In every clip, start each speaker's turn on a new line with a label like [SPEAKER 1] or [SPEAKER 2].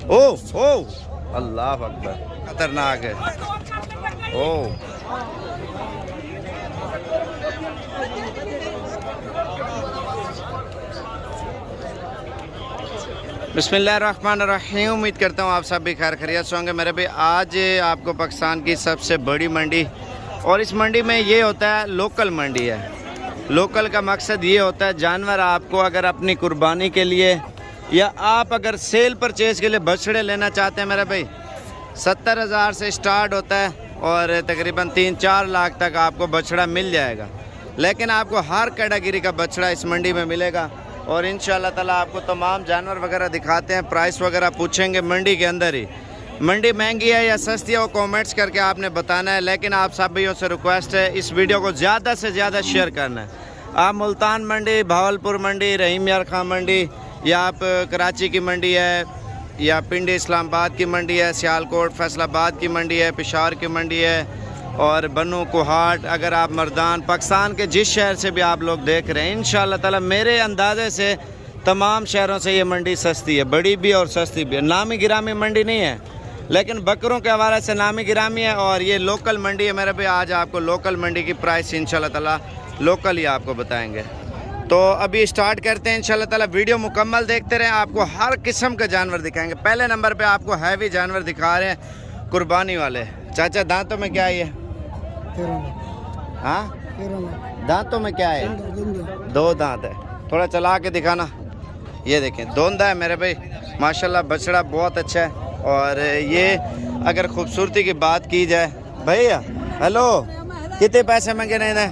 [SPEAKER 1] ओ ओ अल्लाह अकबर, खतरनाक है। ओ बिस्मिल्लाहिर्रहमानिर्रहीम। उम्मीद करता हूँ आप सब भी खैर खैरियत से होंगे मेरे भाई। आज आपको पाकिस्तान की सबसे बड़ी मंडी, और इस मंडी में ये होता है लोकल मंडी है। लोकल का मकसद ये होता है जानवर आपको अगर अपनी कुर्बानी के लिए या आप अगर सेल परचेज़ के लिए बछड़े लेना चाहते हैं मेरे भाई, 70,000 से स्टार्ट होता है और तकरीबन 3-4 लाख तक आपको बछड़ा मिल जाएगा। लेकिन आपको हर कैटेगरी का बछड़ा इस मंडी में मिलेगा और इंशाअल्लाह ताला आपको तमाम जानवर वगैरह दिखाते हैं, प्राइस वगैरह पूछेंगे मंडी के अंदर ही। मंडी महंगी है या सस्ती है वो कमेंट्स करके आपने बताना है। लेकिन आप सब भाइयों से रिक्वेस्ट है इस वीडियो को ज़्यादा से ज़्यादा शेयर करना है। आप मुल्तान मंडी, भावलपुर मंडी, रहीम यार खां मंडी, या आप कराची की मंडी है, या पिंडी इस्लामाबाद की मंडी है, सियालकोट फैसलाबाद की मंडी है, पेशावर की मंडी है, और बनू कोहाट, अगर आप मर्दान, पाकिस्तान के जिस शहर से भी आप लोग देख रहे हैं इंशाअल्लाह ताला मेरे अंदाज़े से तमाम शहरों से ये मंडी सस्ती है, बड़ी भी और सस्ती भी है। नामी गिरामी मंडी नहीं है लेकिन बकरों के हवाले से नामी गिरामी है, और ये लोकल मंडी है मेरे भाई। आज आपको लोकल मंडी की प्राइस इंशाअल्लाह ताला लोकल ही आपको बताएंगे। तो अभी स्टार्ट करते हैं इंशाअल्लाह ताला। वीडियो मुकम्मल देखते रहें, आपको हर किस्म के जानवर दिखाएंगे। पहले नंबर पे आपको हैवी जानवर दिखा रहे हैं, कुर्बानी वाले। चाचा दांतों में क्या है ये? हाँ, दांतों में क्या है? 2 दांत है। थोड़ा चला के दिखाना। ये देखें दोंदा है मेरे भाई, माशाल्लाह बछड़ा बहुत अच्छा है। और ये अगर खूबसूरती की बात की जाए भैया, हेलो, कितने पैसे मांगे नहीं?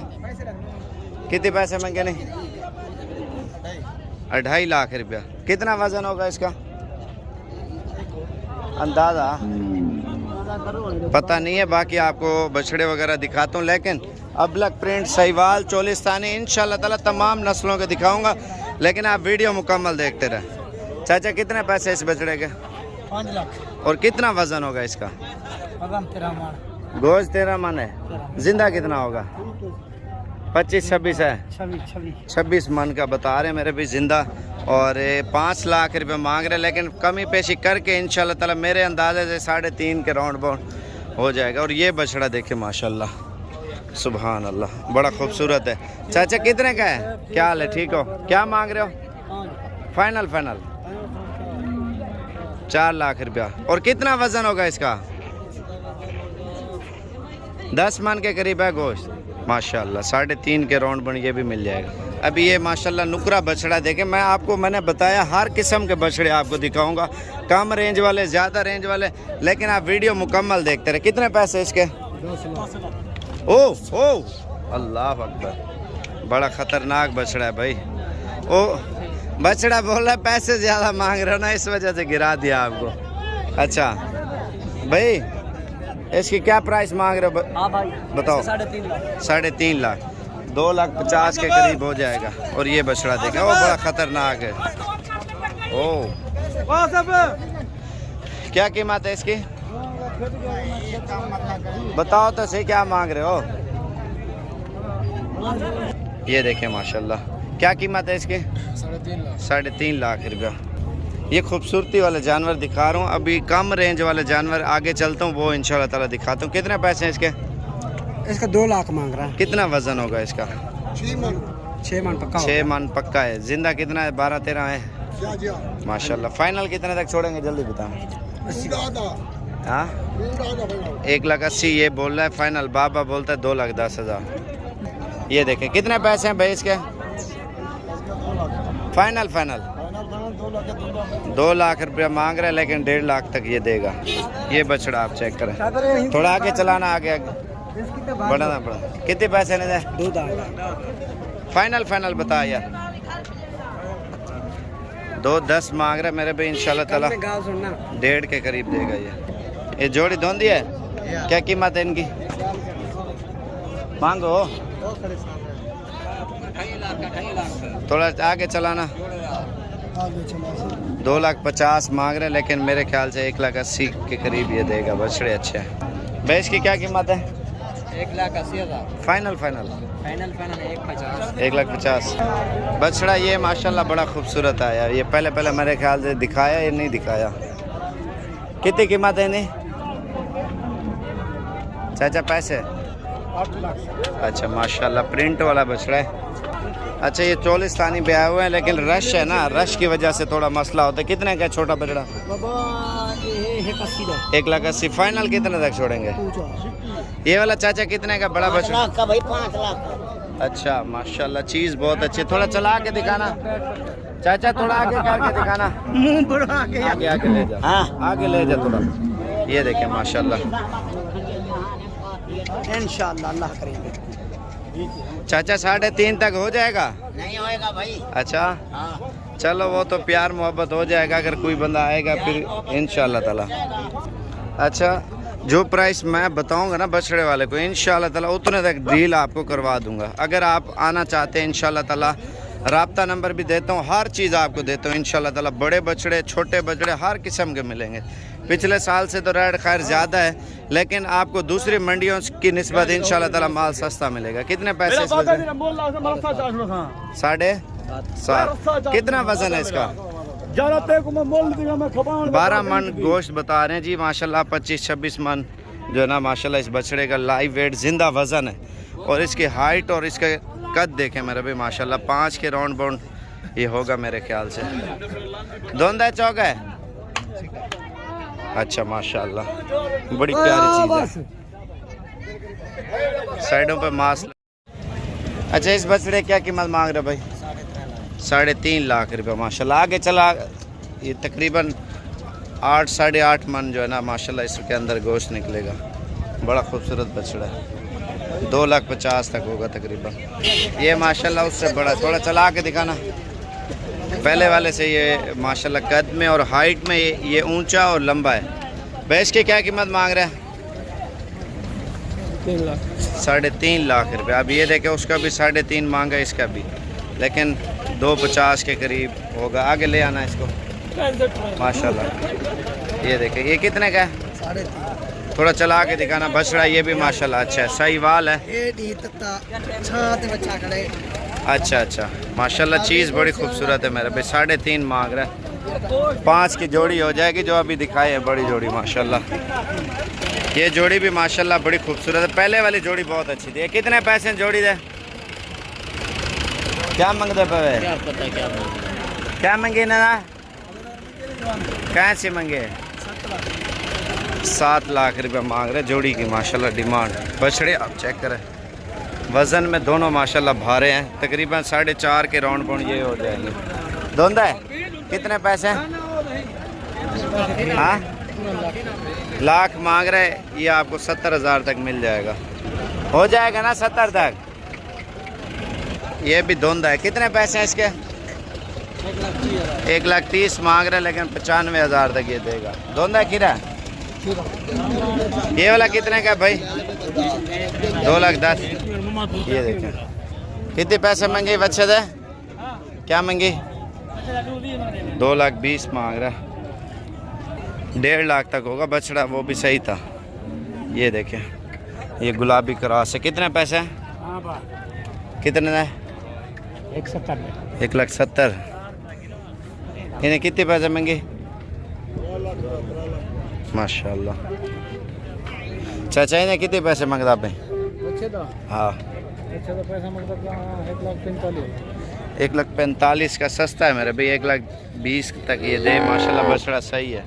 [SPEAKER 1] कितने पैसे मांगे नहीं? 2.5 लाख रुपया। कितना वजन होगा इसका अंदाज़ा पता नहीं है। बाकी आपको बछड़े वगैरह दिखाता हूँ, लेकिन अबलक प्रिंट, सहीवाल, चोलिस्तानी इंशाअल्लाह ताला तमाम नस्लों के दिखाऊंगा। लेकिन आप वीडियो मुकम्मल देखते रहे। चाचा कितने पैसे इस बछड़े के?
[SPEAKER 2] 5 लाख।
[SPEAKER 1] और कितना वजन होगा इसका?
[SPEAKER 2] वजन 13 मन।
[SPEAKER 1] गोश्त 13 मन है। जिंदा कितना होगा? 25-26 है। 26 मन का बता रहे हैं मेरे भी जिंदा। और 5 लाख रुपए मांग रहे, लेकिन कमी पेशी करके इंशाल्लाह ताला मेरे अंदाजे से 3.5 के राउंड बाउंड हो जाएगा। और ये बछड़ा देखे माशाल्लाह, सुभान अल्लाह, बड़ा खूबसूरत है। चाचा कितने का है? क्या हाल है? ठीक हो? क्या मांग रहे हो? फाइनल 4 लाख रुपया। और कितना वजन होगा इसका? 10 मन के करीब है गोश्त माशाल्लाह। 3.5 के राउंड बन ये भी मिल जाएगा। अभी ये माशाल्लाह नुकरा बछड़ा देखें। मैंने बताया हर किस्म के बछड़े आपको दिखाऊंगा, कम रेंज वाले, ज़्यादा रेंज वाले, लेकिन आप वीडियो मुकम्मल देखते रहे। कितने पैसे इसके?
[SPEAKER 2] 10 लाख।
[SPEAKER 1] ओ अल्लाह अकबर, बड़ा ख़तरनाक बछड़ा है भाई। ओ बछड़ा बोल रहा है पैसे ज़्यादा मांग रहे हो ना, इस वजह से गिरा दिया आपको। अच्छा भाई, इसकी क्या प्राइस मांग रहे हो?
[SPEAKER 2] हाँ भाई,
[SPEAKER 1] बताओ। 3.5 लाख। 2,50,000 के करीब हो जाएगा। और ये बछड़ा देखें, वो बड़ा खतरनाक है। ओ क्या कीमत है इसकी? बताओ तो सही, क्या मांग रहे हो? ये देखें माशाल्लाह, क्या कीमत है इसकी? 3.5 लाख रुपया। ये खूबसूरती वाले जानवर दिखा रहा हूँ। अभी कम रेंज वाले जानवर आगे चलता हूँ, वो इंशाल्लाह ताला दिखाता हूँ। कितने पैसे हैं इसके?
[SPEAKER 2] इसका 2 लाख मांग रहा है।
[SPEAKER 1] कितना वजन होगा इसका?
[SPEAKER 2] 6 मन पक्का।
[SPEAKER 1] 6 मन पक्का है। जिंदा कितना है? 12-13 है माशाल्लाह। फाइनल कितने तक छोड़ेंगे जल्दी बताओ। हाँ, 1,80,000 ये बोल रहा है फाइनल। बाबा बोलता है 2,10,000। ये देखें कितने पैसे हैं भाई इसके? फाइनल 2 लाख रुपया मांग रहे हैं, लेकिन 1.5 लाख तक ये देगा। ये बछड़ा आप चेक करें, थोड़ा आगे चलाना, आगे बढ़ा ना पड़ा। कितने पैसे नहीं दे?
[SPEAKER 2] 2
[SPEAKER 1] फाइनल बता यार। 2,10 मांग रहे मेरे भाई, इंशाल्लाह ताला 1.5 के करीब देगा ये जोड़ी धोंदी है। क्या कीमत है इनकी? मांगो, थोड़ा आगे चलाना। 2,50,000 मांग रहे हैं, लेकिन मेरे ख्याल से 1,80,000 के करीब ये देगा। बछड़े अच्छे हैं। भैंस की क्या कीमत है?
[SPEAKER 2] 1,80,000।
[SPEAKER 1] फाइनल 1,50,000। बछड़ा ये माशाल्लाह बड़ा खूबसूरत आया। ये पहले मेरे ख्याल से दिखाया या नहीं दिखाया? कितनी कीमत है इन्हें चाचा पैसे?
[SPEAKER 2] 8 लाख।
[SPEAKER 1] अच्छा माशाल्लाह प्रिंट वाला बछड़ा है। अच्छा ये चोलिस्तानी भी आए हुए हैं लेकिन रश है ना, रश की वजह से थोड़ा मसला होता है। कितने का छोटा बछड़ा?
[SPEAKER 2] बाबा ये 180
[SPEAKER 1] 1,80,000। फाइनल कितने तक छोड़ेंगे? ये वाला चाचा कितने का बड़ा बछड़ा?
[SPEAKER 2] 5 लाख का भाई, 5 लाख का।
[SPEAKER 1] अच्छा माशाल्लाह चीज़ बहुत अच्छी। थोड़ा चला के दिखाना चाचा, थोड़ा आगे करके दिखाना।
[SPEAKER 2] मुंह बढ़ा के
[SPEAKER 1] आगे आगे ले जा, आगे ले जा थोड़ा। ये देखें माशाल्लाह।
[SPEAKER 2] इंशाल्लाह अल्लाह करेंगे।
[SPEAKER 1] चाचा 3.5 तक हो जाएगा?
[SPEAKER 2] नहीं होएगा भाई।
[SPEAKER 1] अच्छा
[SPEAKER 2] हाँ।
[SPEAKER 1] चलो वो तो प्यार मोहब्बत हो जाएगा अगर कोई बंदा आएगा फिर इंशाल्लाह ताला। अच्छा जो प्राइस मैं बताऊंगा ना बछड़े वाले को इंशाल्लाह ताला उतने तक डील आपको करवा दूंगा। अगर आप आना चाहते हैं इंशाल्लाह ताला राब्ता नंबर भी देता हूँ, हर चीज़ आपको देता हूँ इंशाल्लाह ताला। बड़े बछड़े छोटे बछड़े हर किस्म के मिलेंगे। पिछले साल से तो रेट खैर ज़्यादा है लेकिन आपको दूसरी मंडियों की निस्बत इंशाल्लाह ताला माल सस्ता मिलेगा। कितने पैसे? 7.5। कितना वजन है इसका? 12 मन गोश्त बता रहे हैं जी माशाल्लाह। 25-26 मन जो है ना माशाल्लाह इस बछड़े का लाइव वेट जिंदा वजन है। और इसकी हाइट और इसका कद देखें मेरे भी माशाल्लाह 5 के राउंड बाउंड ये होगा मेरे ख्याल से। दोंदा चौक है। अच्छा माशाल्लाह बड़ी प्यारी चीज़ है। साइडों पे मांस। अच्छा इस बछड़े क्या कीमत मांग रहे भाई? 3.5 लाख रुपये माशाल्लाह। आगे चला ये तकरीबन 8-8.5 मन जो है ना माशाल्लाह इसके अंदर गोश्त निकलेगा। बड़ा खूबसूरत बछड़ा है। 2,50,000 तक होगा तकरीबन। ये माशाल्लाह उससे बड़ा। थोड़ा चला के दिखाना। पहले वाले से ये माशाल्लाह कद में और हाइट में ये ऊंचा और लंबा है। भैंस की क्या कीमत मांग रहे हैं? 3.5 लाख रुपये। अब ये देखें उसका भी 3.5 मांगा, इसका भी, लेकिन 2.50 के करीब होगा। आगे ले आना इसको माशाल्लाह। ये देखें ये कितने का है? 3.5। थोड़ा चला के दिखाना बछड़ा। ये भी माशाल्लाह अच्छा है, सही वाल है। अच्छा अच्छा माशाल्लाह चीज़ बड़ी खूबसूरत है मेरे भाई। 3.5 मांग रहा है। 5 की जोड़ी हो जाएगी जो अभी दिखाई है, बड़ी जोड़ी माशाल्लाह। ये जोड़ी भी माशाल्लाह बड़ी खूबसूरत है। पहले वाली जोड़ी बहुत अच्छी थी। ये कितने पैसे जोड़ी दे? क्या मंगते पे? क्या मंगे ना? कैसे मंगे? 7 लाख रुपये मांग रहे जोड़ी की माशाल्लाह डिमांड। बछड़े आप चेक करें वज़न में दोनों माशाल्लाह भारे हैं। तकरीबन 4.5 के राउंड पाउंड ये हो जाएंगे। धोंदा है कितने पैसे? हाँ लाख मांग रहे। ये आपको 70,000 तक मिल जाएगा। हो जाएगा ना 70 तक? ये भी धुंध है। कितने पैसे हैं इसके? 1,30,000 मांग रहे लेकिन 95,000 तक ये देगा। धुंध है खीरा। ये वाला कितने का भाई? 2,10,000। ये देखें कितने पैसे मांगे बच्चे दे? क्या मांगी? 2,20,000 मांग रहा। 1.5 लाख तक होगा बछड़ा, वो भी सही था। ये देखें ये गुलाबी क्रॉस है। कितने पैसे हैं? कितने है? 1,70,000। इन्हें कितने पैसे मांगे? माशाल्लाह। चाचा इन्हें कितने पैसे मांगता आप? हाँ 1,45,000 का सस्ता है मेरे भाई। 1,20,000 तक ये दे माशाल्लाह बछड़ा सही है।